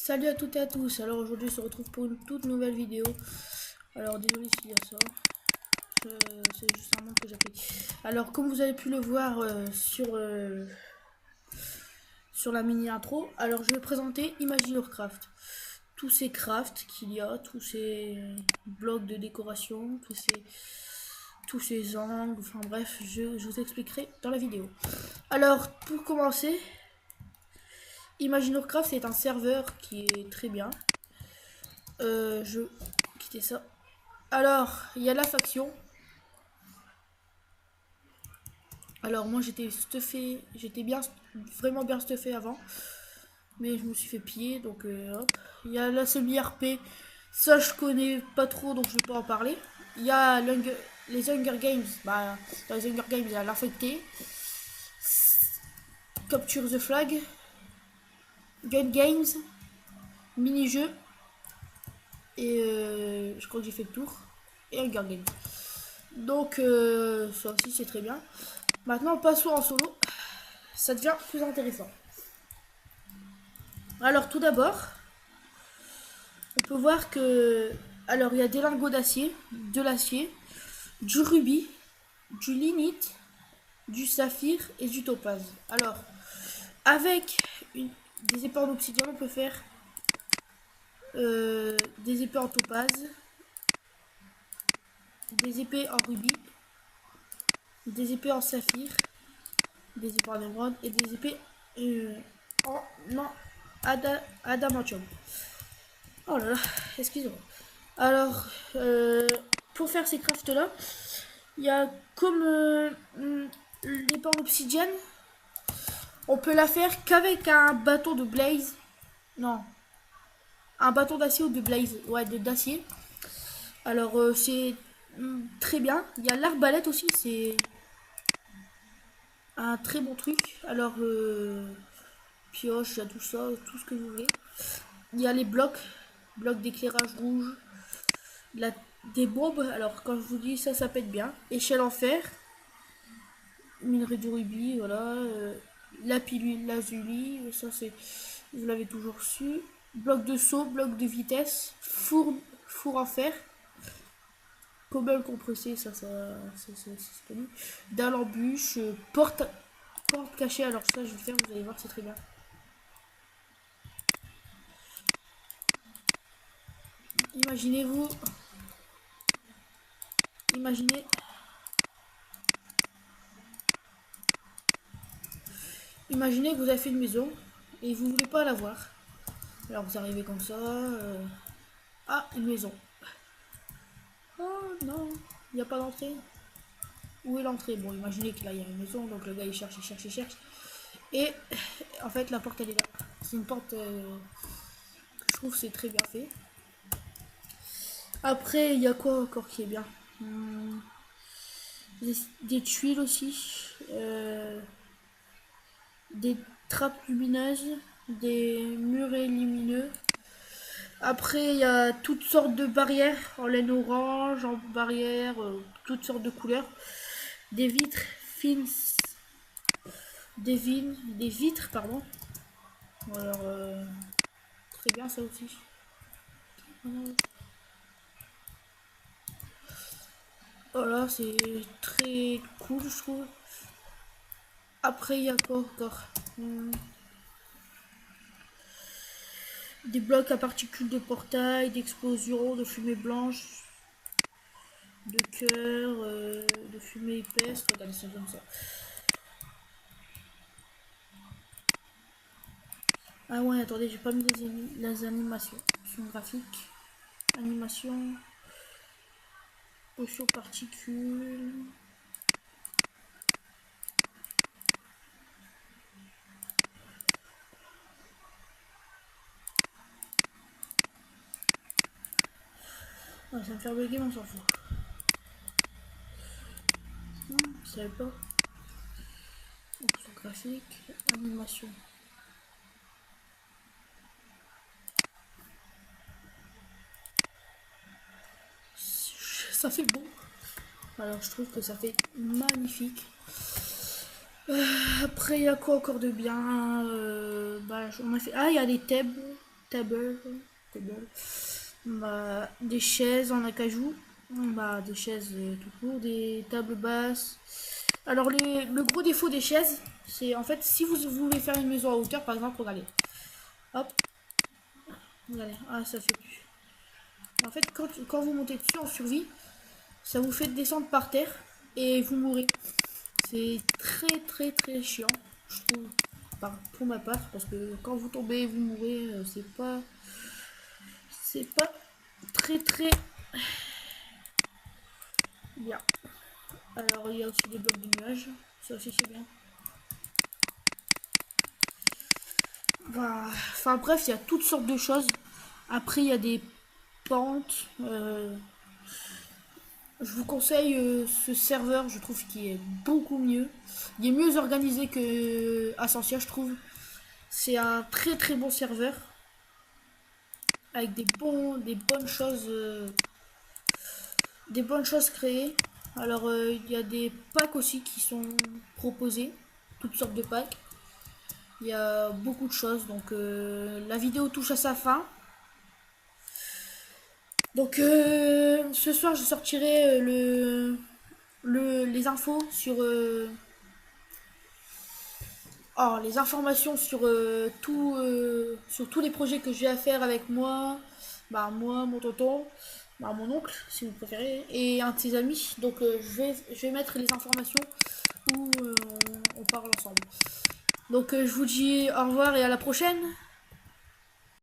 Salut à toutes et à tous. Alors aujourd'hui on se retrouve pour une toute nouvelle vidéo. Alors désolé s'il y a ça. C'est juste un manque que j'ai pris. Alors comme vous avez pu le voir sur la mini intro, alors je vais présenter Imagine Your Craft. Tous ces crafts qu'il y a, tous ces blocs de décoration, tous ces angles, enfin bref, je vous expliquerai dans la vidéo. Alors pour commencer, Imagine Your Craft c'est un serveur qui est très bien. Je vais quitter ça. Alors, il y a la faction. Alors moi j'étais stuffé, vraiment bien stuffé avant. Mais je me suis fait piller, donc hop. Il y a la semi-RP. Ça je connais pas trop, donc je vais pas en parler. Il y a les Hunger Games. Bah, dans les Hunger Games, il y a l'infecté. Capture the Flag. Gun Games. Mini-jeu. Et je crois que j'ai fait le tour. Et Hunger Games. Donc ça aussi c'est très bien. Maintenant passons en solo. Ça devient plus intéressant. Alors tout d'abord, on peut voir que alors il y a des lingots d'acier, de l'acier, du rubis, du lignite, du saphir et du topaz. Alors avec des épées en obsidian, on peut faire des épées en topaz, des épées en rubis, des épées en saphir, des épées en émeraude et des épées en adamantium. Oh là là, excusez-moi. Alors, pour faire ces crafts là, il y a comme l'épée en obsidienne, on peut la faire qu'avec un bâton de blaze. Non, un bâton d'acier ou de blaze, ouais, d'acier. Alors, c'est très bien. Il y a l'arbalète aussi, c'est un très bon truc. Alors, pioche, il y a tout ça, tout ce que vous voulez. Il y a les blocs d'éclairage rouge, des bombes. Alors, quand je vous dis ça, ça pète bien. Échelle en fer, minerai du rubis, voilà. La pilule lazuli, ça c'est, vous l'avez toujours su. Bloc de saut, bloc de vitesse, four en fer. Cobble compressé, ça c'est connu. Dalle en bûche, porte cachée. Alors ça, je vais le faire, vous allez voir, c'est très bien. Imaginez-vous, imaginez que vous avez fait une maison et vous voulez pas la voir. Alors vous arrivez comme ça. Ah, une maison. Oh non, il n'y a pas d'entrée. Où est l'entrée? Bon, imaginez que là il y a une maison, donc le gars il cherche, il cherche, il cherche. Et en fait, la porte elle est là. C'est une porte que je trouve c'est très bien fait. Après, il y a quoi encore qui est bien? Des tuiles aussi. Des trappes lumineuses. Des murets lumineux. Après, il y a toutes sortes de barrières en laine orange, en barrière, toutes sortes de couleurs. Des vitres fines, des vitres, pardon. Alors, très bien ça aussi. Voilà, c'est très cool, je trouve. Après, il y a quoi encore? Des blocs à particules de portail, d'explosion, de fumée blanche, de cœur, de fumée épaisse. Regardez, ça comme ça. Ah ouais, attendez, j'ai pas mis les animations. Option graphique, animation, potion particules. Ouais, ça va me faire bugger, mais on s'en fout. Non, je savais pas. Option graphique, animation. Ça fait bon. Alors je trouve que ça fait magnifique. Après il y a quoi encore de bien? Bah, on a fait. Ah, il y a des thèmes. table, table. Bah, des chaises en acajou, bah, des chaises tout court, des tables basses. Alors le gros défaut des chaises, c'est en fait si vous voulez faire une maison à hauteur, par exemple, regardez, hop, regardez, ah ça fait plus. En fait, quand vous montez dessus en survie, ça vous fait descendre par terre et vous mourrez. C'est très chiant, je trouve, pour ma part, parce que quand vous tombez et vous mourrez, c'est pas très bien. Alors il y a aussi des blocs de nuages, ça aussi c'est bien. Bah, enfin bref, il y a toutes sortes de choses. Après il y a des pentes. Je vous conseille ce serveur, je trouve qu'il est beaucoup mieux. Il est mieux organisé que Ascensia, je trouve. C'est un très bon serveur avec des bonnes choses créées. Alors il y a des packs aussi qui sont proposés, toutes sortes de packs. Il y a beaucoup de choses, donc la vidéo touche à sa fin. Donc ce soir je sortirai les infos les informations sur tous les projets que j'ai à faire avec moi, bah moi, mon tonton, bah mon oncle si vous préférez, et un de ses amis. Donc je vais mettre les informations où on parle ensemble. Donc je vous dis au revoir et à la prochaine.